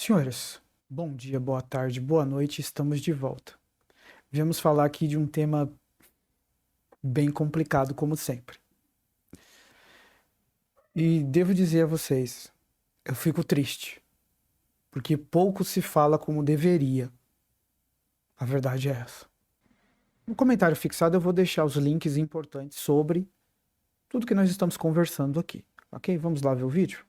Senhores, bom dia, boa tarde, boa noite, estamos de volta. Viemos falar aqui de um tema bem complicado, como sempre. E devo dizer a vocês, eu fico triste, porque pouco se fala como deveria. A verdade é essa. No comentário fixado eu vou deixar os links importantes sobre tudo que nós estamos conversando aqui. Ok? Vamos lá ver o vídeo?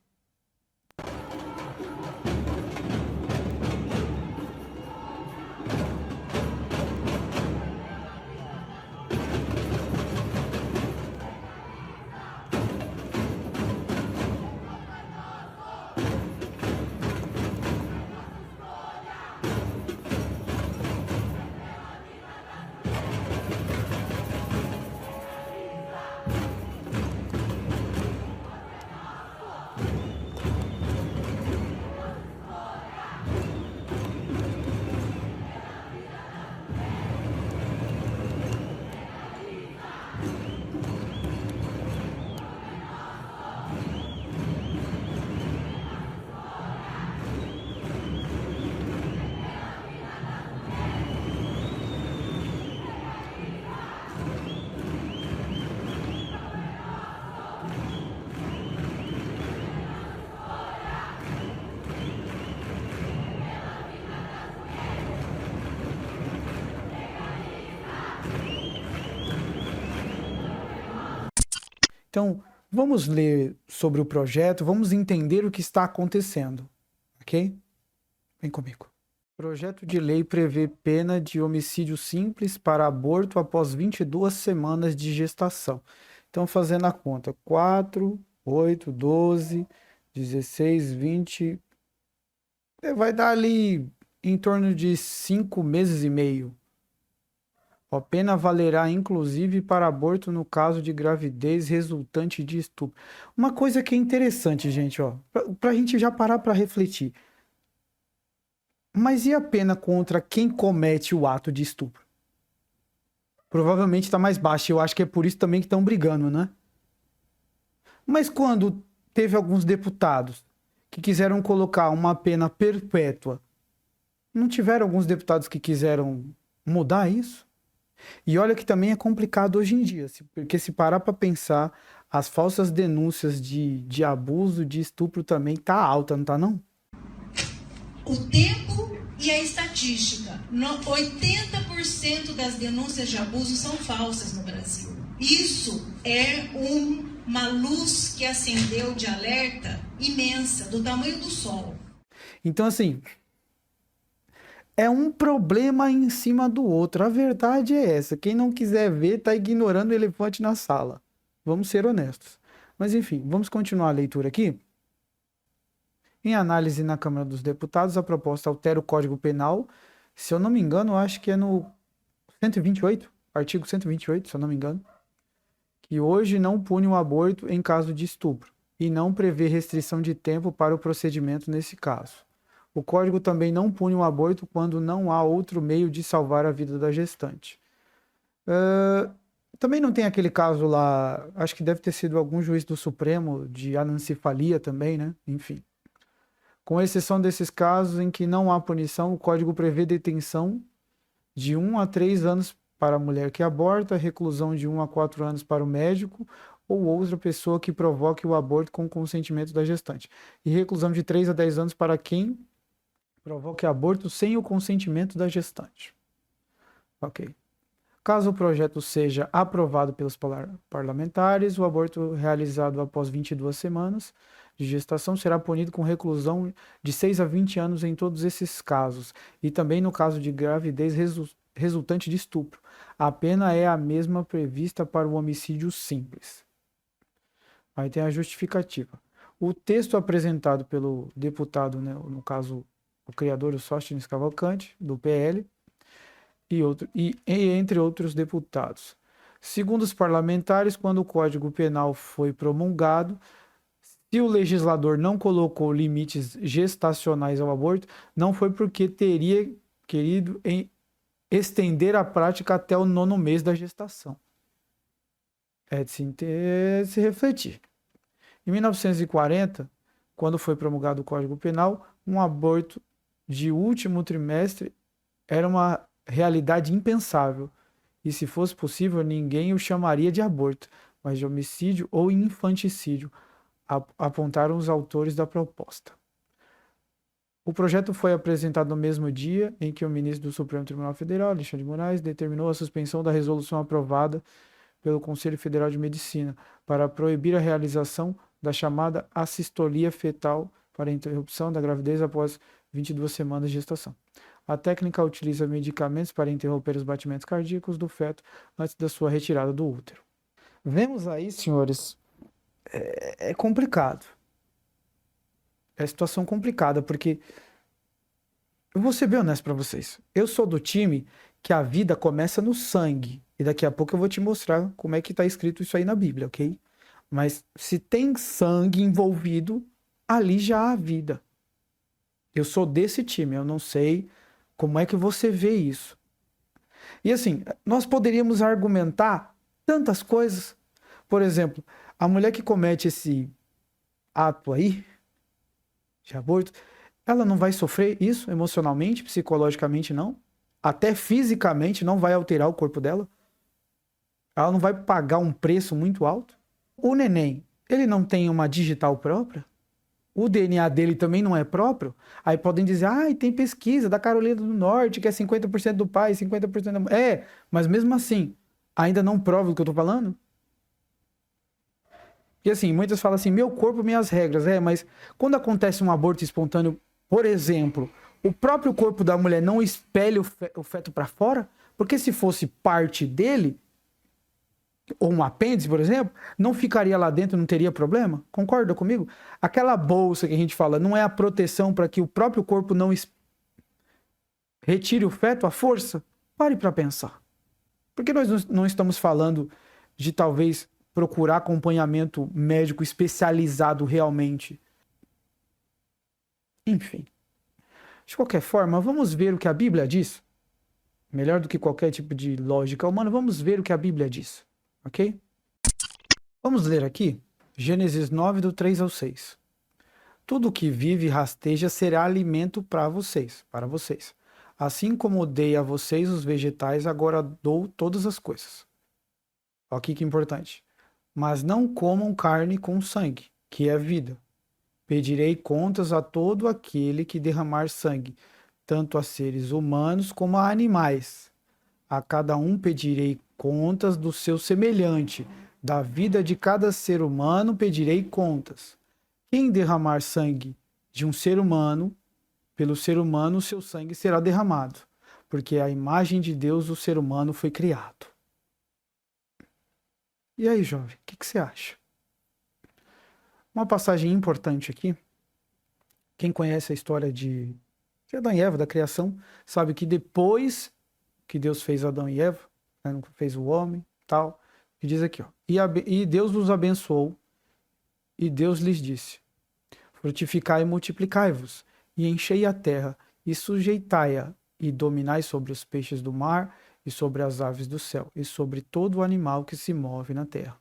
Então, vamos ler sobre o projeto, vamos entender o que está acontecendo, ok? Vem comigo. Projeto de lei prevê pena de homicídio simples para aborto após 22 semanas de gestação. Então, fazendo a conta, 4, 8, 12, 16, 20, vai dar ali em torno de 5 meses e meio. A pena valerá inclusive para aborto no caso de gravidez resultante de estupro. Uma coisa que é interessante, gente, ó, para a gente já parar para refletir. Mas e a pena contra quem comete o ato de estupro? Provavelmente está mais baixa. Eu acho que é por isso também que estão brigando, né? Mas quando teve alguns deputados que quiseram colocar uma pena perpétua, não tiveram alguns deputados que quiseram mudar isso? E olha que também é complicado hoje em dia, porque se parar para pensar, as falsas denúncias de abuso, de estupro também tá alta, não tá não? O tempo e a estatística. 80% das denúncias de abuso são falsas no Brasil. Isso é uma luz que acendeu de alerta imensa, do tamanho do sol. Então, assim, é um problema em cima do outro. A verdade é essa. Quem não quiser ver, tá ignorando o elefante na sala. Vamos ser honestos. Mas, enfim, vamos continuar a leitura aqui. Em análise na Câmara dos Deputados, a proposta altera o Código Penal. Se eu não me engano, acho que é no 128, artigo 128, se eu não me engano, que hoje não pune o aborto em caso de estupro e não prevê restrição de tempo para o procedimento nesse caso. O Código também não pune o aborto quando não há outro meio de salvar a vida da gestante. Também não tem aquele caso lá, acho que deve ter sido algum juiz do Supremo, de anencefalia também, né? Enfim. Com exceção desses casos em que não há punição, o Código prevê detenção de 1 a 3 anos para a mulher que aborta, reclusão de 1 a 4 anos para o médico ou outra pessoa que provoque o aborto com consentimento da gestante, e reclusão de 3 a 10 anos para quem provoque aborto sem o consentimento da gestante. Ok. Caso o projeto seja aprovado pelos parlamentares, o aborto realizado após 22 semanas de gestação será punido com reclusão de 6 a 20 anos em todos esses casos, e também no caso de gravidez resultante de estupro. A pena é a mesma prevista para o homicídio simples. Aí tem a justificativa. O texto apresentado pelo deputado, né, no caso, o criador, o Sóstenes Cavalcante, do PL, e entre outros deputados. Segundo os parlamentares, quando o Código Penal foi promulgado, se o legislador não colocou limites gestacionais ao aborto, não foi porque teria querido estender a prática até o 9º mês da gestação. É de se refletir. Em 1940, quando foi promulgado o Código Penal, um aborto de último trimestre era uma realidade impensável, e se fosse possível, ninguém o chamaria de aborto, mas de homicídio ou infanticídio, apontaram os autores da proposta. O projeto foi apresentado no mesmo dia em que o ministro do Supremo Tribunal Federal, Alexandre de Moraes, determinou a suspensão da resolução aprovada pelo Conselho Federal de Medicina para proibir a realização da chamada assistolia fetal para a interrupção da gravidez após 22 semanas de gestação. A técnica utiliza medicamentos para interromper os batimentos cardíacos do feto antes da sua retirada do útero. Vemos aí, senhores, é complicado. É situação complicada, porque eu vou ser bem honesto para vocês. Eu sou do time que a vida começa no sangue. E daqui a pouco eu vou te mostrar como é que está escrito isso aí na Bíblia, ok? Mas se tem sangue envolvido, ali já há vida. Eu sou desse time, eu não sei como é que você vê isso. E assim, nós poderíamos argumentar tantas coisas. Por exemplo, a mulher que comete esse ato aí, de aborto, ela não vai sofrer isso emocionalmente, psicologicamente não? Até fisicamente não vai alterar o corpo dela? Ela não vai pagar um preço muito alto? O neném, ele não tem uma digital própria? O DNA dele também não é próprio? Aí podem dizer, tem pesquisa da Carolina do Norte, que é 50% do pai, 50% da mãe. Mas mesmo assim, ainda não prova o que eu tô falando? E assim, muitas falam assim, meu corpo, minhas regras. Mas quando acontece um aborto espontâneo, por exemplo, o próprio corpo da mulher não expele o feto para fora? Porque se fosse parte dele, ou um apêndice, por exemplo, não ficaria lá dentro, não teria problema? Concorda comigo? Aquela bolsa que a gente fala não é a proteção para que o próprio corpo não retire o feto à força? Pare para pensar. Por que nós não estamos falando de talvez procurar acompanhamento médico especializado realmente? Enfim. De qualquer forma, vamos ver o que a Bíblia diz. Melhor do que qualquer tipo de lógica humana, vamos ver o que a Bíblia diz. Ok? Vamos ler aqui Gênesis 9, do 3 ao 6. Tudo que vive e rasteja será alimento para vocês. Assim como dei a vocês os vegetais, agora dou todas as coisas. Olha aqui que importante. Mas não comam carne com sangue, que é vida. Pedirei contas a todo aquele que derramar sangue, tanto a seres humanos como a animais. A cada um pedirei contas do seu semelhante. Da vida de cada ser humano pedirei contas. Quem derramar sangue de um ser humano, pelo ser humano o seu sangue será derramado, porque a imagem de Deus o ser humano foi criado. E aí, jovem, o que você acha? Uma passagem importante aqui. Quem conhece a história de Adão e Eva, da criação, sabe que depois que Deus fez Adão e Eva, fez o homem, tal, e diz aqui, e Deus os abençoou, e Deus lhes disse, frutificai e multiplicai-vos, e enchei a terra, e sujeitai-a, e dominai sobre os peixes do mar, e sobre as aves do céu, e sobre todo o animal que se move na terra.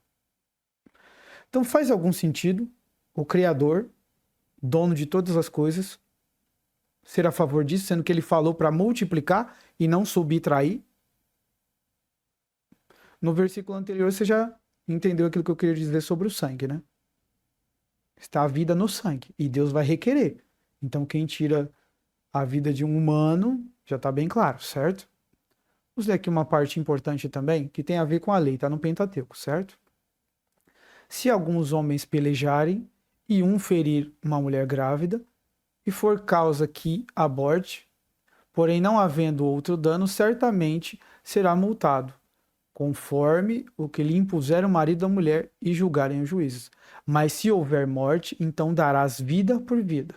Então faz algum sentido o Criador, dono de todas as coisas, ser a favor disso, sendo que ele falou para multiplicar e não subtrair? No versículo anterior você já entendeu aquilo que eu queria dizer sobre o sangue, né? Está a vida no sangue e Deus vai requerer. Então quem tira a vida de um humano já está bem claro, certo? Vamos ler aqui uma parte importante também que tem a ver com a lei, está no Pentateuco, certo? Se alguns homens pelejarem e um ferir uma mulher grávida e for causa que aborte, porém não havendo outro dano, certamente será multado, conforme o que lhe impuser o marido da mulher e julgarem os juízes. Mas se houver morte, então darás vida por vida.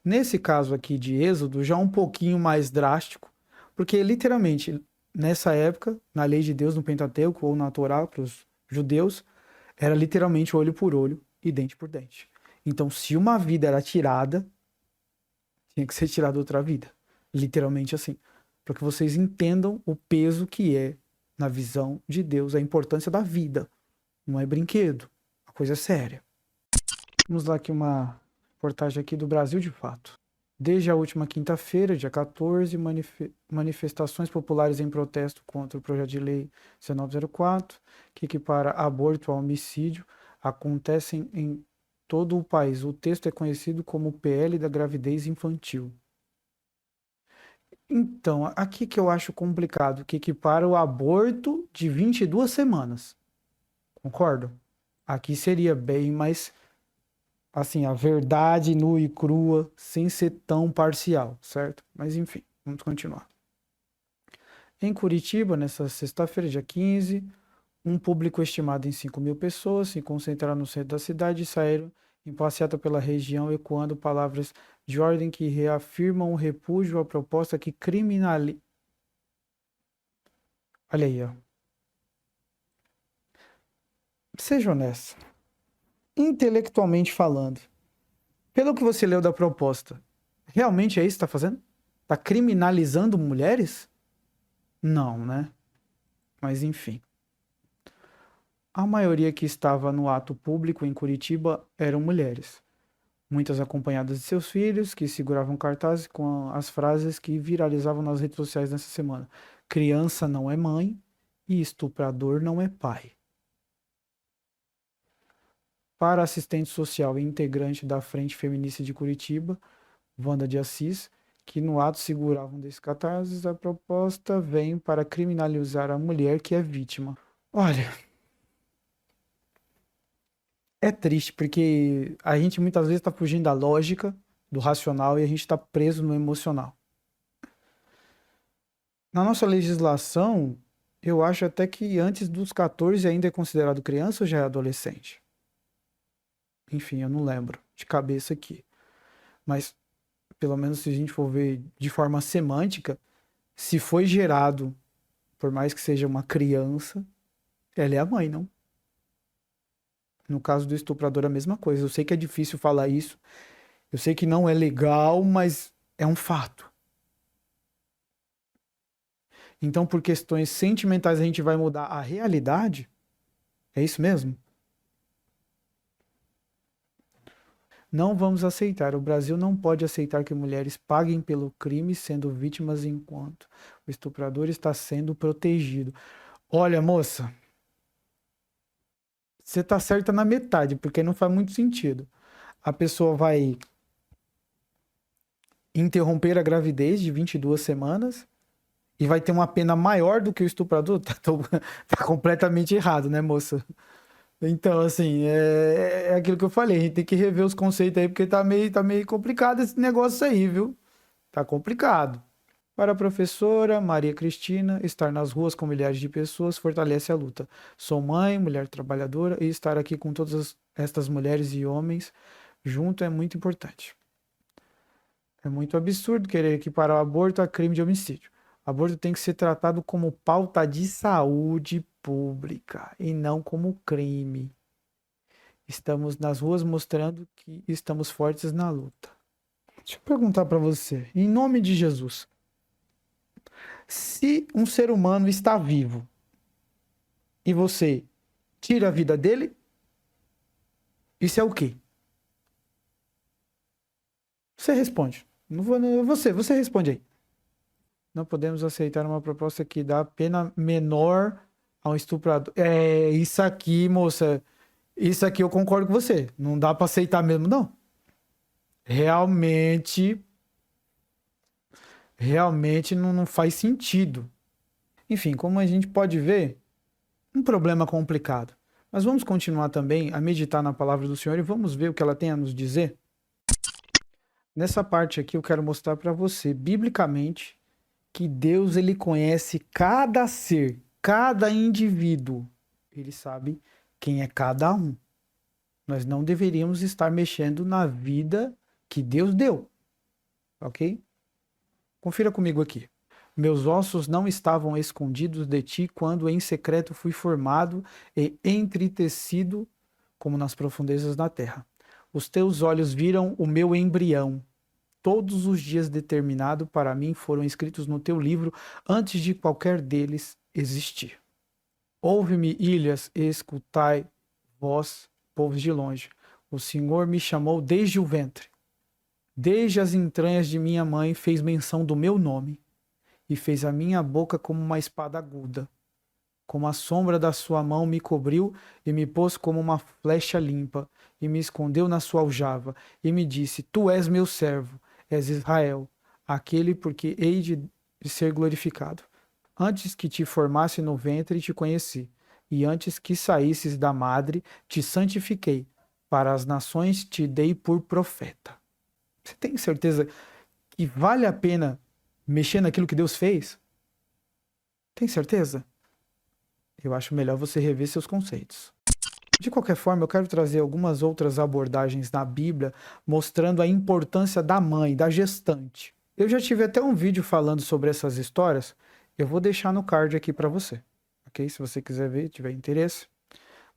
Nesse caso aqui de Êxodo, já um pouquinho mais drástico, porque literalmente, nessa época, na lei de Deus, no Pentateuco ou na Torá, para os judeus, era literalmente olho por olho e dente por dente. Então, se uma vida era tirada, tinha que ser tirada outra vida. Literalmente assim. Para que vocês entendam o peso que é, na visão de Deus, a importância da vida. Não é brinquedo. A coisa é séria. Vamos lá aqui uma reportagem aqui do Brasil de Fato. Desde a última quinta-feira, dia 14, manifestações populares em protesto contra o projeto de lei 1904, que equipara aborto a homicídio, acontecem em todo o país. O texto é conhecido como PL da gravidez infantil. Então, aqui que eu acho complicado, que equipara o aborto de 22 semanas. Concordo? Aqui seria bem mais, assim, a verdade nua e crua, sem ser tão parcial, certo? Mas enfim, vamos continuar. Em Curitiba, nessa sexta-feira, dia 15, um público estimado em 5.000 pessoas se concentraram no centro da cidade e saíram em passeata pela região, ecoando palavras de ordem que reafirmam o repúdio à proposta que criminaliza. Olha aí, ó. Seja honesto. Intelectualmente falando, pelo que você leu da proposta, realmente é isso que está fazendo? Está criminalizando mulheres? Não, né? Mas enfim. A maioria que estava no ato público em Curitiba eram mulheres, muitas acompanhadas de seus filhos, que seguravam cartazes com as frases que viralizavam nas redes sociais nessa semana. Criança não é mãe e estuprador não é pai. Para a assistente social e integrante da Frente Feminista de Curitiba, Wanda de Assis, que no ato seguravam desses cartazes, a proposta vem para criminalizar a mulher que é vítima. Olha, é triste porque a gente muitas vezes está fugindo da lógica, do racional e a gente está preso no emocional. Na nossa legislação, eu acho até que antes dos 14 ainda é considerado criança ou já é adolescente? Enfim, eu não lembro de cabeça aqui. Mas, pelo menos se a gente for ver de forma semântica, se foi gerado, por mais que seja uma criança, ela é a mãe, não? No caso do estuprador, a mesma coisa. Eu sei que é difícil falar isso. Eu sei que não é legal, mas é um fato. Então, por questões sentimentais, a gente vai mudar a realidade? É isso mesmo? Não vamos aceitar. O Brasil não pode aceitar que mulheres paguem pelo crime sendo vítimas enquanto o estuprador está sendo protegido. Olha, moça, você tá certa na metade, porque não faz muito sentido. A pessoa vai interromper a gravidez de 22 semanas e vai ter uma pena maior do que o estuprador? Tá completamente errado, né, moça? Então, assim, é aquilo que eu falei, a gente tem que rever os conceitos aí, porque tá meio complicado esse negócio aí, viu? Tá complicado. Para a professora Maria Cristina, estar nas ruas com milhares de pessoas fortalece a luta. Sou mãe, mulher trabalhadora, e estar aqui com todas estas mulheres e homens junto é muito importante. É muito absurdo querer equiparar o aborto a crime de homicídio. Aborto tem que ser tratado como pauta de saúde pública e não como crime. Estamos nas ruas mostrando que estamos fortes na luta. Deixa eu perguntar para você, em nome de Jesus, se um ser humano está vivo e você tira a vida dele, isso é o quê? Você responde. Não vou, você responde aí. Não podemos aceitar uma proposta que dá pena menor a um estuprador. É, isso aqui, moça. Isso aqui eu concordo com você. Não dá para aceitar mesmo, não. Realmente, realmente não faz sentido. Enfim, como a gente pode ver, um problema complicado. Mas vamos continuar também a meditar na palavra do Senhor e vamos ver o que ela tem a nos dizer. Nessa parte aqui eu quero mostrar para você, biblicamente, que Deus ele conhece cada ser, cada indivíduo. Ele sabe quem é cada um. Nós não deveríamos estar mexendo na vida que Deus deu. Ok? Confira comigo aqui. Meus ossos não estavam escondidos de ti quando em secreto fui formado e entretecido como nas profundezas da terra. Os teus olhos viram o meu embrião. Todos os dias determinados para mim foram escritos no teu livro antes de qualquer deles existir. Ouve-me, ilhas, e escutai, vós, povos de longe. O Senhor me chamou desde o ventre. Desde as entranhas de minha mãe fez menção do meu nome, e fez a minha boca como uma espada aguda. Como a sombra da sua mão me cobriu e me pôs como uma flecha limpa, e me escondeu na sua aljava, e me disse: Tu és meu servo, és Israel, aquele porque hei de ser glorificado. Antes que te formasse no ventre, te conheci, e antes que saísses da madre, te santifiquei. Para as nações te dei por profeta. Você tem certeza que vale a pena mexer naquilo que Deus fez? Tem certeza? Eu acho melhor você rever seus conceitos. De qualquer forma, eu quero trazer algumas outras abordagens na Bíblia mostrando a importância da mãe, da gestante. Eu já tive até um vídeo falando sobre essas histórias. Eu vou deixar no card aqui para você, ok? Se você quiser ver, tiver interesse.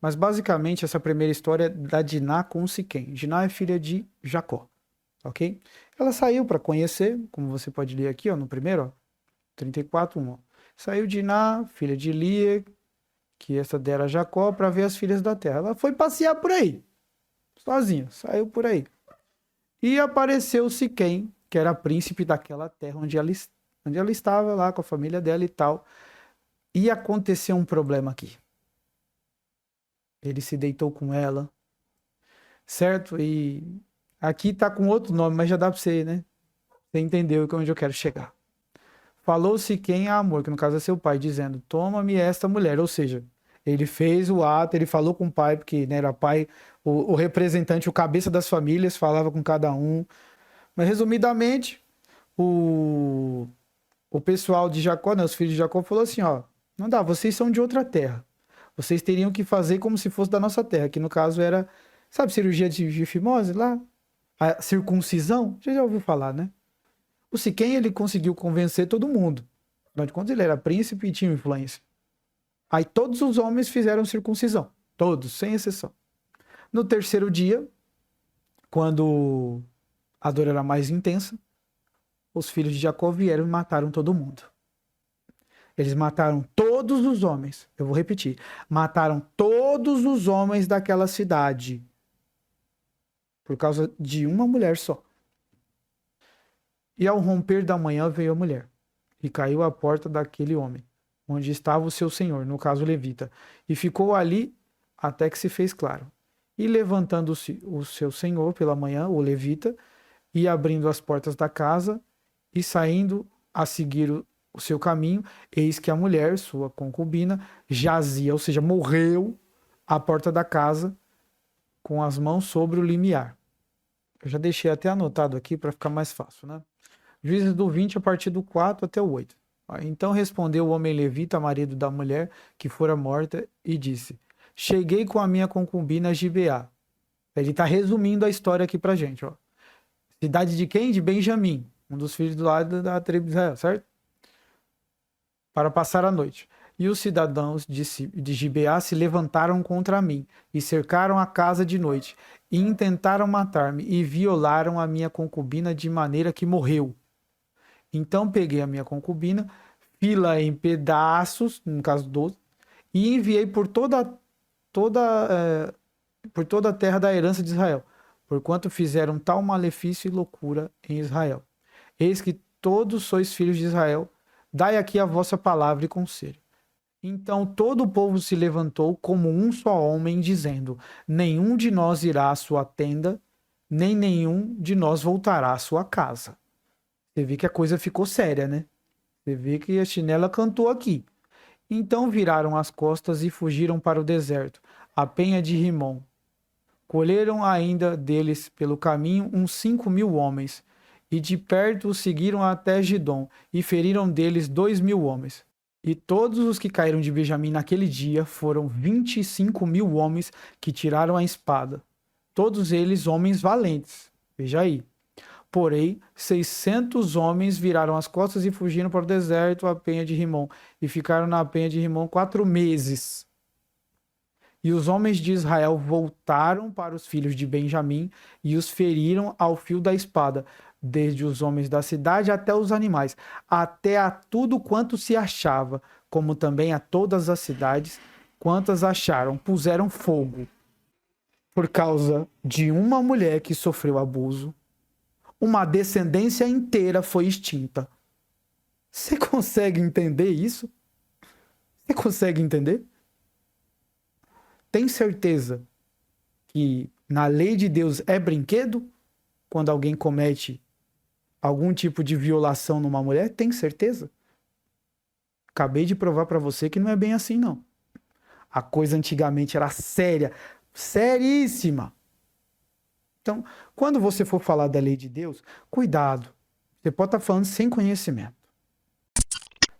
Mas basicamente essa primeira história é da Diná com Siquém. Diná é filha de Jacó, ok? Ela saiu para conhecer, como você pode ler aqui, ó, no primeiro, ó, 34:1. Ó. Saiu Diná, filha de Lia, que essa dera Jacó, para ver as filhas da terra. Ela foi passear por aí, sozinha, saiu por aí. E apareceu Siquém, que era príncipe daquela terra onde ela estava lá com a família dela e tal. E aconteceu um problema aqui. Ele se deitou com ela, certo? E aqui tá com outro nome, mas já dá para você, né? Você entendeu onde eu quero chegar. Falou-se quem é amor, que no caso é seu pai, dizendo: Toma-me esta mulher. Ou seja, ele fez o ato, ele falou com o pai, porque né, era pai, o representante, o cabeça das famílias, falava com cada um. Mas resumidamente, o pessoal de Jacó, né, os filhos de Jacó, falou assim: ó, não dá, vocês são de outra terra. Vocês teriam que fazer como se fosse da nossa terra, que no caso era, sabe, cirurgia de fimose lá? A circuncisão? Você já ouviu falar, né? O Siquém, ele conseguiu convencer todo mundo. Afinal de contas, ele era príncipe e tinha influência. Aí todos os homens fizeram circuncisão. Todos, sem exceção. No terceiro dia, quando a dor era mais intensa, os filhos de Jacó vieram e mataram todo mundo. Eles mataram todos os homens. Eu vou repetir. Mataram todos os homens daquela cidade. Por causa de uma mulher só. E ao romper da manhã veio a mulher. E caiu à porta daquele homem, onde estava o seu senhor, no caso levita. E ficou ali até que se fez claro. E levantando-se o seu senhor pela manhã, o levita, e abrindo as portas da casa, e saindo a seguir o seu caminho, eis que a mulher, sua concubina, jazia, ou seja, morreu à porta da casa, com as mãos sobre o limiar. Eu já deixei até anotado aqui para ficar mais fácil, né? Juízes do 20, a partir do 4 até o 8. Então respondeu o homem levita, marido da mulher que fora morta, e disse: Cheguei com a minha concubina Gibeá. Ele está resumindo a história aqui pra gente, ó. Cidade de quem? De Benjamim, um dos filhos do lado da tribo de Israel, certo? Para passar a noite. E os cidadãos de Gibeá se levantaram contra mim, e cercaram a casa de noite, e intentaram matar-me, e violaram a minha concubina de maneira que morreu. Então peguei a minha concubina, fi-la em pedaços, no caso 12, e enviei por toda a terra da herança de Israel, porquanto fizeram tal malefício e loucura em Israel. Eis que todos sois filhos de Israel, dai aqui a vossa palavra e conselho. Então todo o povo se levantou como um só homem, dizendo: Nenhum de nós irá à sua tenda, nem nenhum de nós voltará à sua casa. Você vê que a coisa ficou séria, né? Você vê que a chinela cantou aqui. Então viraram as costas e fugiram para o deserto, a penha de Rimom. Colheram ainda deles pelo caminho uns 5.000 homens, e de perto os seguiram até Gidom, e feriram deles 2.000 homens. E todos os que caíram de Benjamim naquele dia foram 25.000 homens que tiraram a espada. Todos eles homens valentes. Veja aí. Porém, 600 homens viraram as costas e fugiram para o deserto, a penha de Rimom, e ficaram na penha de Rimom 4 meses. E os homens de Israel voltaram para os filhos de Benjamim e os feriram ao fio da espada, desde os homens da cidade até os animais, até a tudo quanto se achava, como também a todas as cidades, quantas acharam, puseram fogo. Por causa de uma mulher que sofreu abuso, uma descendência inteira foi extinta. Você consegue entender isso? Você consegue entender? Tem certeza que na lei de Deus é brinquedo quando alguém comete algum tipo de violação numa mulher? Tem certeza? Acabei de provar para você que não é bem assim, não. A coisa antigamente era séria, seríssima. Então, quando você for falar da lei de Deus, cuidado. Você pode estar falando sem conhecimento.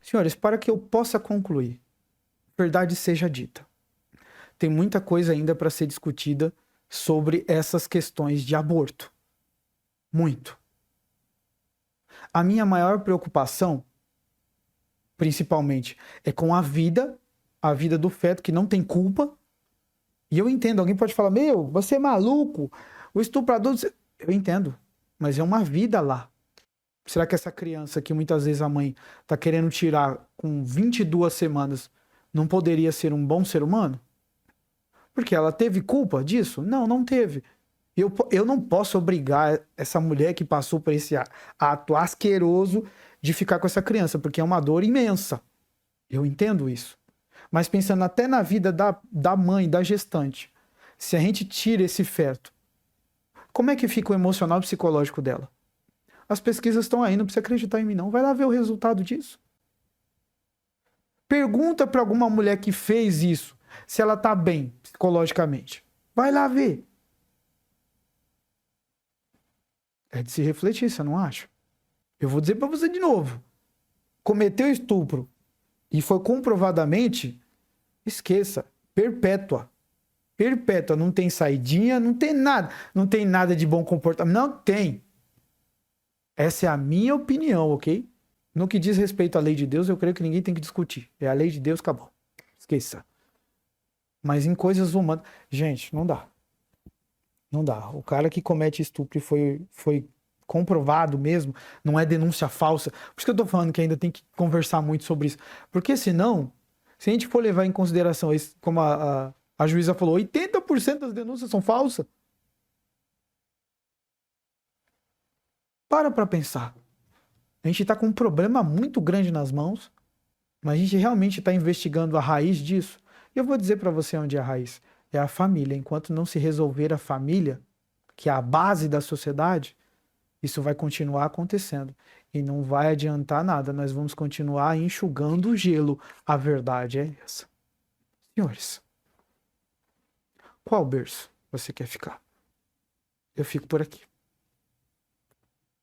Senhores, para que eu possa concluir, verdade seja dita. Tem muita coisa ainda para ser discutida sobre essas questões de aborto. Muito. A minha maior preocupação, principalmente, é com a vida do feto, que não tem culpa. E eu entendo, alguém pode falar, meu, você é maluco, o estuprador... Eu entendo, mas é uma vida lá. Será que essa criança que muitas vezes a mãe está querendo tirar com 22 semanas não poderia ser um bom ser humano? Porque ela teve culpa disso? Não, não teve. Eu não posso obrigar essa mulher que passou por esse ato asqueroso de ficar com essa criança, porque é uma dor imensa. Eu entendo isso. Mas pensando até na vida da mãe, da gestante, se a gente tira esse feto, como é que fica o emocional e psicológico dela? As pesquisas estão aí, não precisa acreditar em mim não. Vai lá ver o resultado disso. Pergunta para alguma mulher que fez isso se ela tá bem psicologicamente. Vai lá ver. É de se refletir, você não acha? Eu vou dizer para você de novo. Cometeu estupro e foi comprovadamente, esqueça, perpétua. Perpétua, não tem saidinha, não tem nada. Não tem nada de bom comportamento. Não tem. Essa é a minha opinião, ok? No que diz respeito à lei de Deus, eu creio que ninguém tem que discutir. É a lei de Deus, acabou. Esqueça. Mas em coisas humanas... Gente, não dá. Não dá. O cara que comete estupro e foi comprovado mesmo, não é denúncia falsa. Por isso que eu tô falando que ainda tem que conversar muito sobre isso. Porque senão, se a gente for levar em consideração, como a juíza falou, 80% das denúncias são falsas. Para pensar. A gente está com um problema muito grande nas mãos, mas a gente realmente está investigando a raiz disso. E eu vou dizer para você onde é a raiz. É a família. Enquanto não se resolver a família, que é a base da sociedade, isso vai continuar acontecendo. E não vai adiantar nada. Nós vamos continuar enxugando o gelo. A verdade é essa. Senhores, qual berço você quer ficar? Eu fico por aqui.